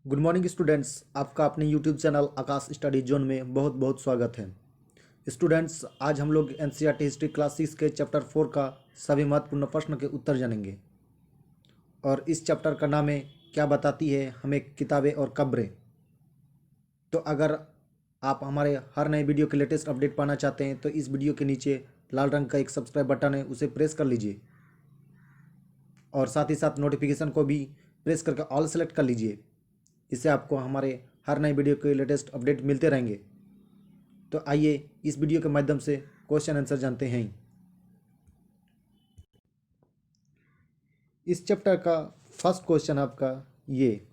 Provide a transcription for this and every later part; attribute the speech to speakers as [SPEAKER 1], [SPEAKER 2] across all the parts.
[SPEAKER 1] Good morning students, आपका अपने YouTube channel आकाश study zone में बहुत बहुत स्वागत है। स्टूडेंट्स, आज हम लोग एनसीईआरटी हिस्ट्री क्लास 6 के चैप्टर 4 का सभी महत्वपूर्ण प्रश्न के उत्तर जानेंगे। और इस चैप्टर का नाम है क्या बताती है हमें किताबें और खबरें। तो अगर आप हमारे हर नए वीडियो के लेटेस्ट अपडेट पाना चाहते हैं तो इस वीडियो के नीचे लाल रंग का एक सब्सक्राइब बटन है, उसे प्रेस कर लीजिए और साथ ही साथ नोटिफिकेशन को भी प्रेस करके ऑल सेलेक्ट कर लीजिए। इससे आपको हमारे हर नए वीडियो के लेटेस्ट अपडेट मिलते रहेंगे। तो आइए इस वीडियो के माध्यम से क्वेश्चन आंसर जानते हैं। इस चैप्टर का फर्स्ट क्वेश्चन आपका ये,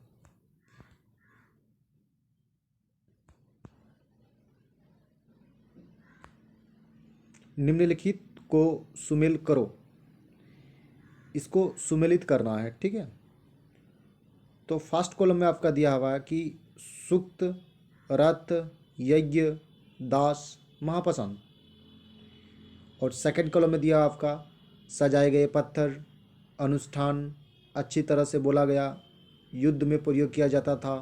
[SPEAKER 1] निम्नलिखित को सुमेल करो। इसको सुमेलित करना है, ठीक है। तो फर्स्ट कॉलम में आपका दिया हुआ है कि सूक्त, रथ, यज्ञ, दास, महापसन। और सेकंड कॉलम में दिया आपका सजाए गए पत्थर, अनुष्ठान, अच्छी तरह से बोला गया, युद्ध में प्रयोग किया जाता था,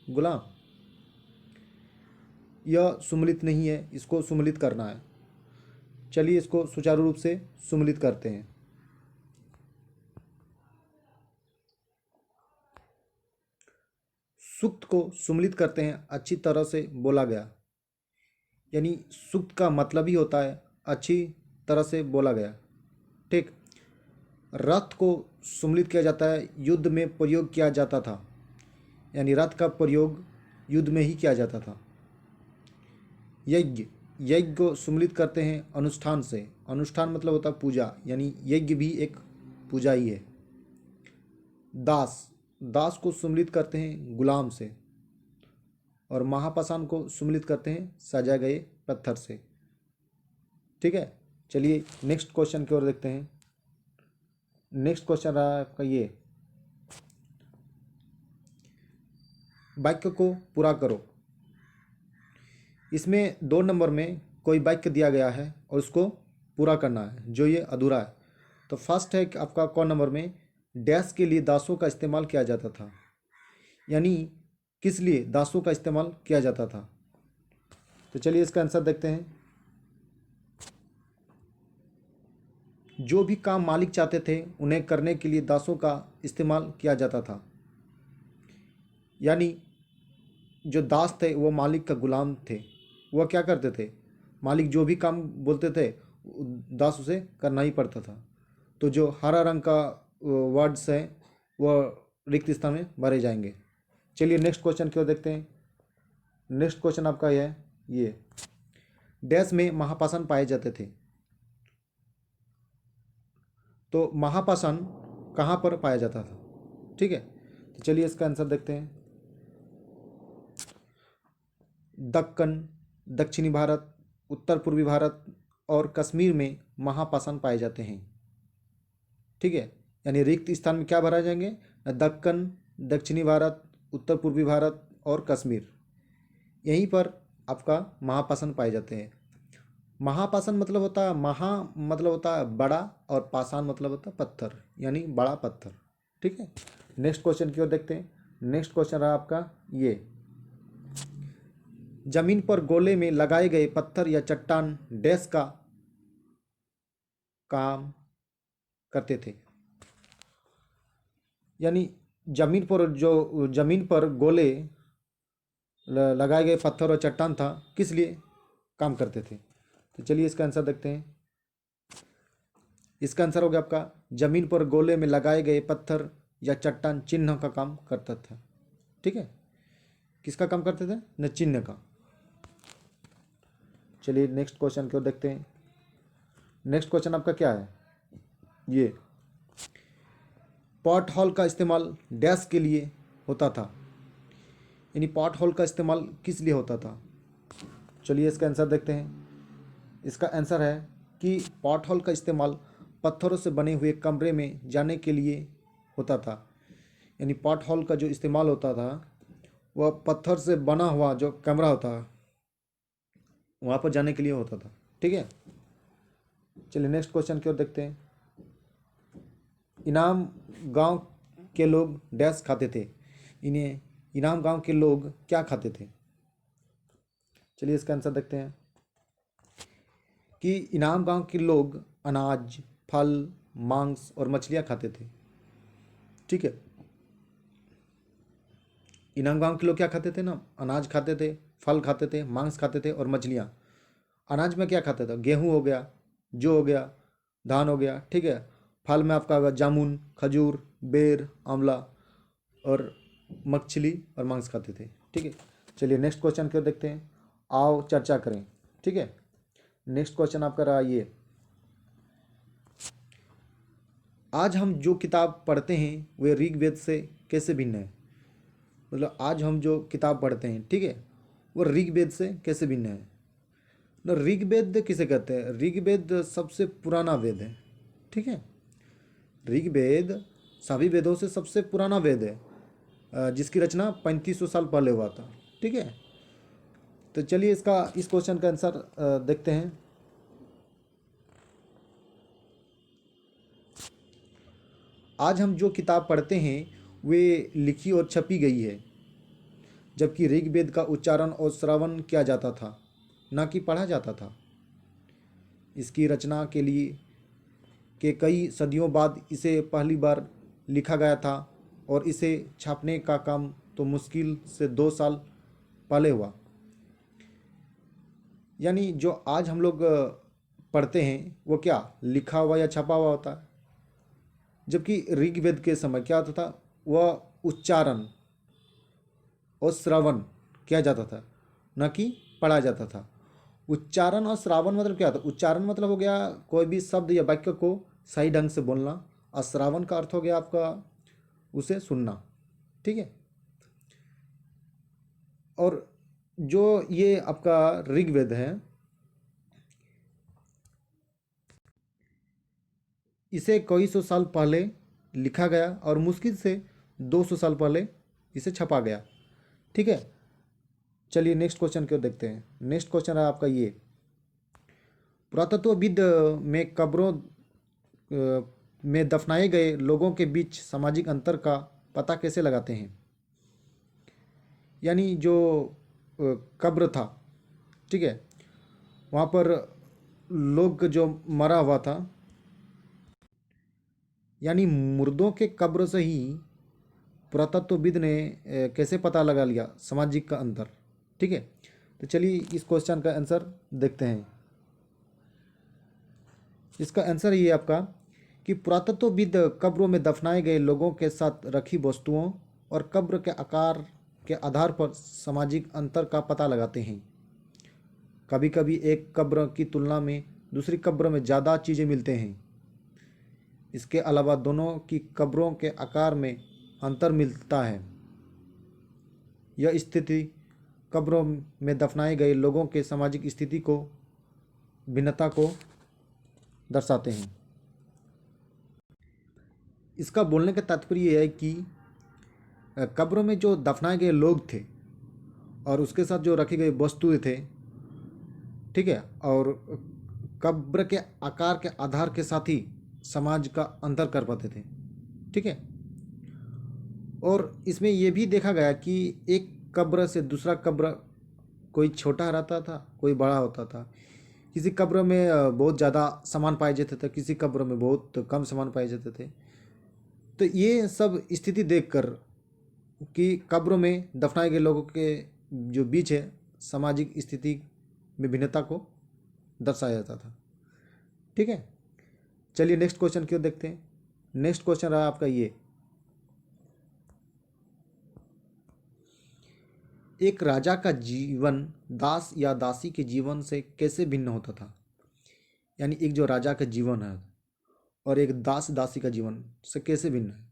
[SPEAKER 1] गुलाम। यह सुमेलित नहीं है, इसको सुमेलित करना है। चलिए इसको सुचारू रूप से सुमेलित करते हैं। सूक्त को सुमेलित करते हैं अच्छी तरह से बोला गया, यानी सूक्त का मतलब ही होता है अच्छी तरह से बोला गया, ठीक। रथ को सुमेलित किया जाता है युद्ध में प्रयोग किया जाता था, यानी रथ का प्रयोग युद्ध में ही किया जाता था। यज्ञ, यज्ञ को सुमेलित करते हैं अनुष्ठान से। अनुष्ठान मतलब होता है पूजा, यानी यज्ञ भी एक पूजा ही है। दास, दास को सुमेलित करते हैं गुलाम से। और महापाषाण को सुमेलित करते हैं सजाए गए पत्थर से, ठीक है। चलिए नेक्स्ट क्वेश्चन की ओर देखते हैं। नेक्स्ट क्वेश्चन रहा आपका ये, वाक्य को पूरा करो। इसमें 2 नंबर में कोई वाक्य दिया गया है और उसको पूरा करना है, जो ये अधूरा है। तो फर्स्ट है कि आपका कौन नंबर में डैश के लिए दासों का इस्तेमाल किया जाता था, यानी किस लिए दासों का इस्तेमाल किया जाता था। तो चलिए इसका आंसर देखते हैं। जो भी काम मालिक चाहते थे उन्हें करने के लिए दासों का इस्तेमाल किया जाता था, यानी जो दास थे वो मालिक का गुलाम थे। वह क्या करते थे, मालिक जो भी काम बोलते थे दास उसे करना ही पड़ता था। तो जो हरा रंग का वर्ड्स हैं वह रिक्त स्थान में भरे जाएंगे। चलिए नेक्स्ट क्वेश्चन की ओर देखते हैं। नेक्स्ट क्वेश्चन आपका यह है ये, डैश में महापाषाण पाए जाते थे। तो महापाषाण कहाँ पर पाया जाता था, ठीक है। तो चलिए इसका आंसर देखते हैं। दक्कन, दक्षिणी भारत, उत्तर पूर्वी भारत और कश्मीर में महापाषाण पाए जाते हैं, ठीक है। यानी रिक्त स्थान में क्या भरा जाएंगे, दक्कन, दक्षिणी भारत, उत्तर पूर्वी भारत और कश्मीर, यहीं पर आपका महापाषाण पाए जाते हैं। महापाषाण मतलब होता है, महा मतलब होता है बड़ा और पाषाण मतलब होता है पत्थर, यानी बड़ा पत्थर, ठीक है। नेक्स्ट क्वेश्चन की ओर देखते हैं। नेक्स्ट क्वेश्चन रहा आपका ये, जमीन पर गोले में लगाए गए पत्थर या चट्टान डैश का काम करते थे, यानी जमीन पर गोले लगाए गए पत्थर और चट्टान था किस लिए काम करते थे। तो चलिए इसका आंसर देखते हैं। इसका आंसर हो गया आपका, जमीन पर गोले में लगाए गए पत्थर या चट्टान चिन्ह का काम करता था, ठीक है। किसका काम करते थे, न चिन्ह का। चलिए नेक्स्ट क्वेश्चन को देखते हैं। नेक्स्ट क्वेश्चन आपका क्या है ये, पॉट हॉल का इस्तेमाल डैश के लिए होता था, यानी पॉट हॉल का इस्तेमाल किस लिए होता था। चलिए इसका आंसर देखते हैं। इसका आंसर है कि पॉट हॉल का इस्तेमाल पत्थरों से बने हुए कमरे में जाने के लिए होता था, यानी पॉट हॉल का जो इस्तेमाल होता था वह पत्थर से बना हुआ जो कमरा होता है वहाँ पर जाने के लिए होता था, ठीक है। चलिए नेक्स्ट क्वेश्चन की ओर देखते हैं। इनाम गांव के लोग डैश खाते थे, इन्हें इनाम गांव के लोग क्या खाते थे? चलिए इसका आंसर देखते हैं कि इनाम गांव के लोग अनाज, फल, मांस और मछलियां खाते थे। ठीक है, इनाम गांव के लोग क्या खाते थे ना, अनाज खाते थे, फल खाते थे, मांस खाते थे और मछलियां। अनाज में क्या खाते थे? गेहूं हो गया, जौ हो गया, धान हो गया। ठीक है, फल में आपका होगा जामुन, खजूर, बेर, आंवला और मछली और मांस खाते थे। ठीक है, चलिए नेक्स्ट क्वेश्चन को देखते हैं। आओ चर्चा करें। ठीक है, नेक्स्ट क्वेश्चन आपका रहा ये, आज हम जो किताब पढ़ते हैं वे ऋग्वेद से कैसे भिन्न है? मतलब आज हम जो किताब पढ़ते हैं, ठीक है, वो ऋग्वेद से कैसे भिन्न है? ना, ऋग्वेद किसे कहते हैं? ऋग्वेद सबसे पुराना वेद है। ठीक है, ऋग्वेद सभी वेदों से सबसे पुराना वेद है, जिसकी रचना 3500 साल पहले हुआ था। ठीक है, तो चलिए इस क्वेश्चन का आंसर देखते हैं। आज हम जो किताब पढ़ते हैं वे लिखी और छपी गई है, जबकि ऋग्वेद का उच्चारण और श्रवण किया जाता था, ना कि पढ़ा जाता था। इसकी रचना के कई सदियों बाद इसे पहली बार लिखा गया था और इसे छापने का काम तो मुश्किल से 2 साल पहले हुआ। यानी जो आज हम लोग पढ़ते हैं वो क्या लिखा हुआ या छपा हुआ होता है, जबकि ऋग्वेद के समय क्या होता था, वह उच्चारण और श्रवण किया जाता था, न कि पढ़ा जाता था। उच्चारण और श्रावण मतलब क्या था? उच्चारण मतलब हो गया कोई भी शब्द या वाक्य को सही ढंग से बोलना, और श्रावण का अर्थ हो गया आपका उसे सुनना। ठीक है, और जो ये आपका ऋग्वेद है, इसे कई सौ साल पहले लिखा गया और मुश्किल से 200 साल पहले इसे छपा गया। ठीक है, चलिए नेक्स्ट क्वेश्चन को देखते हैं। नेक्स्ट क्वेश्चन है आपका ये, पुरातत्वविद में कब्रों में दफनाए गए लोगों के बीच सामाजिक अंतर का पता कैसे लगाते हैं? यानी जो कब्र था, ठीक है, वहाँ पर लोग जो मरा हुआ था, यानी मुर्दों के कब्र से ही पुरातत्वविद ने कैसे पता लगा लिया सामाजिक का अंतर? ठीक है, तो चलिए इस क्वेश्चन का आंसर देखते हैं। इसका आंसर ये आपका कि पुरातत्वविद कब्रों में दफनाए गए लोगों के साथ रखी वस्तुओं और कब्र के आकार के आधार पर सामाजिक अंतर का पता लगाते हैं। कभी कभी एक कब्र की तुलना में दूसरी कब्र में ज़्यादा चीज़ें मिलते हैं। इसके अलावा दोनों की कब्रों के आकार में अंतर मिलता है। यह स्थिति कब्रों में दफनाए गए लोगों के सामाजिक स्थिति को भिन्नता को दर्शाते हैं। इसका बोलने का तात्पर्य यह है कि कब्रों में जो दफनाए गए लोग थे और उसके साथ जो रखी गई वस्तुएं थे, ठीक है, और कब्र के आकार के आधार के साथ ही समाज का अंतर कर पाते थे। ठीक है, और इसमें यह भी देखा गया कि एक कब्र से दूसरा कब्र कोई छोटा रहता था, कोई बड़ा होता था। किसी कब्र में बहुत ज़्यादा सामान पाए जाते थे, किसी कब्र में बहुत कम सामान पाए जाते थे। तो ये सब स्थिति देखकर कि कब्रों में दफनाए गए लोगों के जो बीच है सामाजिक स्थिति में भिन्नता को दर्शाया जाता था। ठीक है, चलिए नेक्स्ट क्वेश्चन क्यों देखते हैं। नेक्स्ट क्वेश्चन रहा आपका ये, एक राजा का जीवन दास या दासी के जीवन से कैसे भिन्न होता था? यानी एक जो राजा का जीवन है और एक दास दासी का जीवन से कैसे भिन्न है?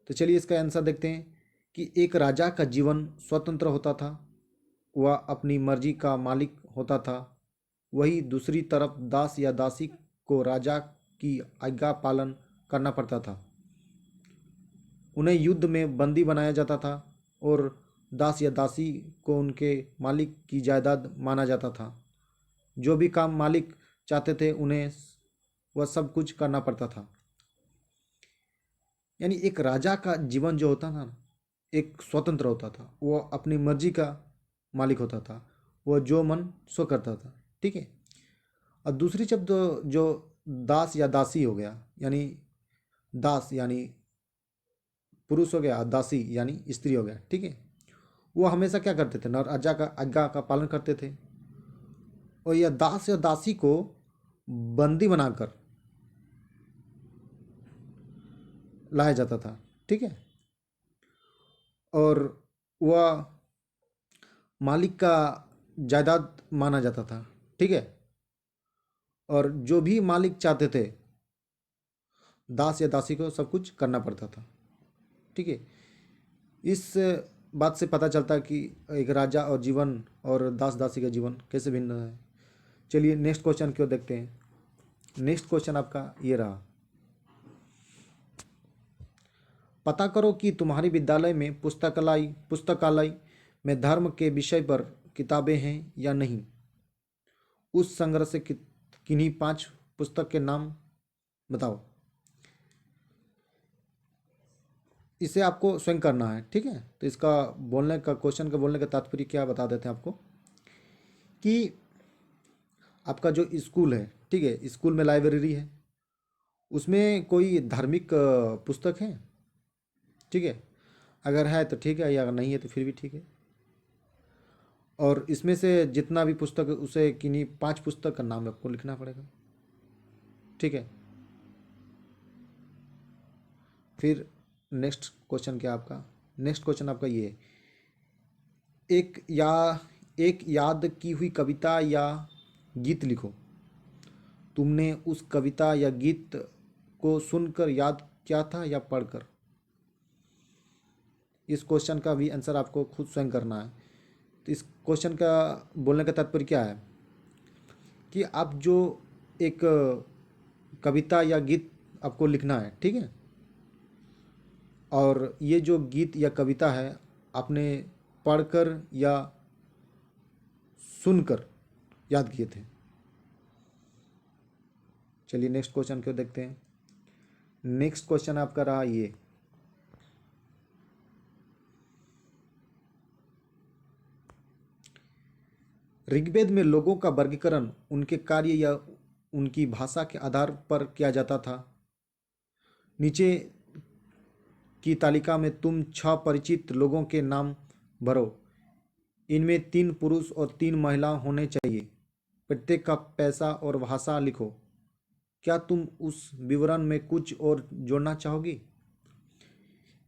[SPEAKER 1] तो चलिए इसका आंसर देखते हैं कि एक राजा का जीवन स्वतंत्र होता था, वह अपनी मर्जी का मालिक होता था। वही दूसरी तरफ दास या दासी को राजा की आज्ञा पालन करना पड़ता था। उन्हें युद्ध में बंदी बनाया जाता था और दास या दासी को उनके मालिक की जायदाद माना जाता था। जो भी काम मालिक चाहते थे उन्हें वह सब कुछ करना पड़ता था। यानी एक राजा का जीवन जो होता था ना, एक स्वतंत्र होता था, वो अपनी मर्जी का मालिक होता था, वो जो मन सो करता था। ठीक है। और दूसरी शब्द जो दास या दासी हो गया, यानी दास यानी पुरुष हो गया, दासी यानी स्त्री हो गया। ठीक है। वो हमेशा क्या करते थे, नर आज्ञा का पालन करते थे। और यह दास या दासी को बंदी बनाकर लाया जाता था। ठीक है। और वह मालिक का जायदाद माना जाता था। ठीक है। और जो भी मालिक चाहते थे, दास या दासी को सब कुछ करना पड़ता था। ठीक है। इस बात से पता चलता है कि एक राजा और जीवन और दास दासी का जीवन कैसे भिन्न है। चलिए नेक्स्ट क्वेश्चन क्यों देखते हैं। नेक्स्ट क्वेश्चन आपका ये रहा, पता करो कि तुम्हारी विद्यालय में पुस्तकालय में धर्म के विषय पर किताबें हैं या नहीं। उस संग्रह से किन्हीं 5 पुस्तक के नाम बताओ। इसे आपको स्वयं करना है। ठीक है। तो इसका बोलने का क्वेश्चन का बोलने का तात्पर्य क्या बता देते हैं आपको, कि आपका जो स्कूल है, ठीक है, स्कूल में लाइब्रेरी है, उसमें कोई धार्मिक पुस्तक है। ठीक है। अगर है तो ठीक है, या अगर नहीं है तो फिर भी ठीक है। और इसमें से जितना भी पुस्तक है उसे किन्हीं 5 पुस्तक का नाम आपको लिखना पड़ेगा। ठीक है। फिर नेक्स्ट क्वेश्चन क्या आपका, नेक्स्ट क्वेश्चन आपका ये है, एक याद की हुई कविता या गीत लिखो। तुमने उस कविता या गीत को सुनकर याद किया था या पढ़कर। इस क्वेश्चन का भी आंसर आपको खुद स्वयं करना है। तो इस क्वेश्चन का बोलने का तात्पर्य क्या है, कि आप जो एक कविता या गीत आपको लिखना है। ठीक है। और ये जो गीत या कविता है आपने पढ़कर या सुनकर याद किए थे। चलिए नेक्स्ट क्वेश्चन क्यों देखते हैं। नेक्स्ट क्वेश्चन आपका रहा ये, ऋग्वेद में लोगों का वर्गीकरण उनके कार्य या उनकी भाषा के आधार पर किया जाता था। नीचे की तालिका में तुम 6 परिचित लोगों के नाम भरो। इनमें 3 पुरुष और 3 महिला होने चाहिए। प्रत्येक का पैसा और भाषा लिखो। क्या तुम उस विवरण में कुछ और जोड़ना चाहोगी।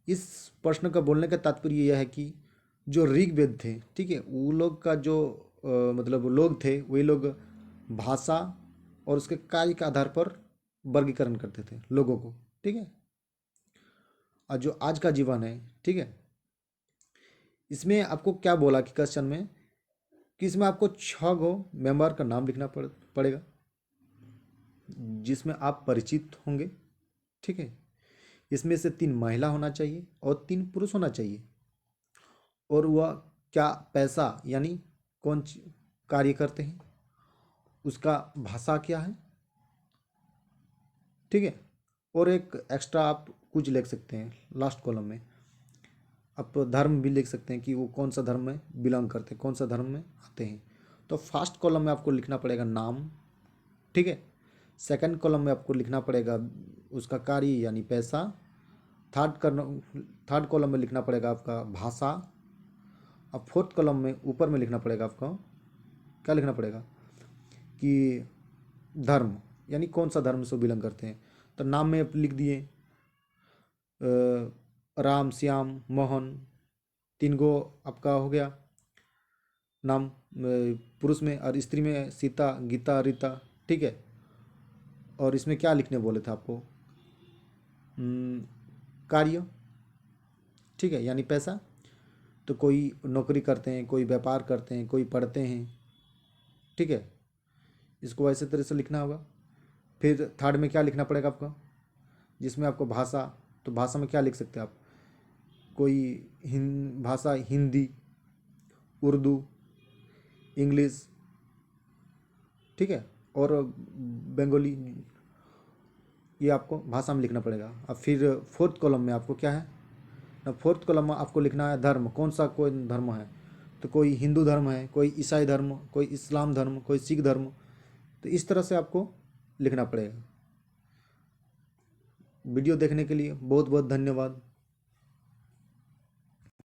[SPEAKER 1] इस प्रश्न का बोलने का तात्पर्य यह है कि जो ऋग्वेद थे, ठीक है, वो लोग का जो मतलब लोग थे, वही लोग भाषा और उसके कार्य के आधार पर वर्गीकरण करते थे लोगों को। ठीक है। और जो आज का जीवन है, ठीक है, इसमें आपको क्या बोला कि क्वेश्चन में, कि इसमें आपको 6 गो मेंबर का नाम लिखना पड़ेगा जिसमें आप परिचित होंगे। ठीक है। इसमें से 3 महिला होना चाहिए और 3 पुरुष होना चाहिए। और वह क्या पैसा यानी कौन कार्य करते हैं, उसका भाषा क्या है। ठीक है। और एक एक्स्ट्रा आप कुछ लिख सकते हैं लास्ट कॉलम में। आप धर्म भी लिख सकते हैं कि वो कौन सा धर्म में बिलोंग करते हैं, कौन सा धर्म में आते हैं। तो फर्स्ट कॉलम में आपको लिखना पड़ेगा नाम। ठीक है। सेकंड कॉलम में आपको लिखना पड़ेगा उसका कार्य यानी पैसा। थर्ड कॉलम में लिखना पड़ेगा आपका भाषा। अब फोर्थ कॉलम में ऊपर में लिखना पड़ेगा आपको, क्या लिखना पड़ेगा, कि धर्म यानी कौन सा धर्म से बिलोंग करते हैं। तो नाम में आप लिख दिए राम, श्याम, मोहन, 3 गो आपका हो गया नाम पुरुष में। और स्त्री में सीता, गीता, रीता। ठीक है। और इसमें क्या लिखने बोले थे आपको, कार्य। ठीक है, यानी पैसा। तो कोई नौकरी करते हैं, कोई व्यापार करते हैं, कोई पढ़ते हैं। ठीक है। इसको ऐसे तरह से लिखना होगा। फिर थर्ड में क्या लिखना पड़ेगा आपको, जिसमें आपको भाषा, तो भाषा में क्या लिख सकते हैं आप, कोई भाषा हिंदी, उर्दू, इंग्लिश। ठीक है। और बंगाली, ये आपको भाषा में लिखना पड़ेगा। अब फिर फोर्थ कॉलम में आपको क्या है, फोर्थ कॉलम में आपको लिखना है धर्म, कौन सा कोई धर्म है, तो कोई हिंदू धर्म है, कोई ईसाई धर्म, कोई इस्लाम धर्म, कोई सिख धर्म। तो इस तरह से आपको लिखना पड़ेगा। वीडियो देखने के लिए बहुत बहुत धन्यवाद।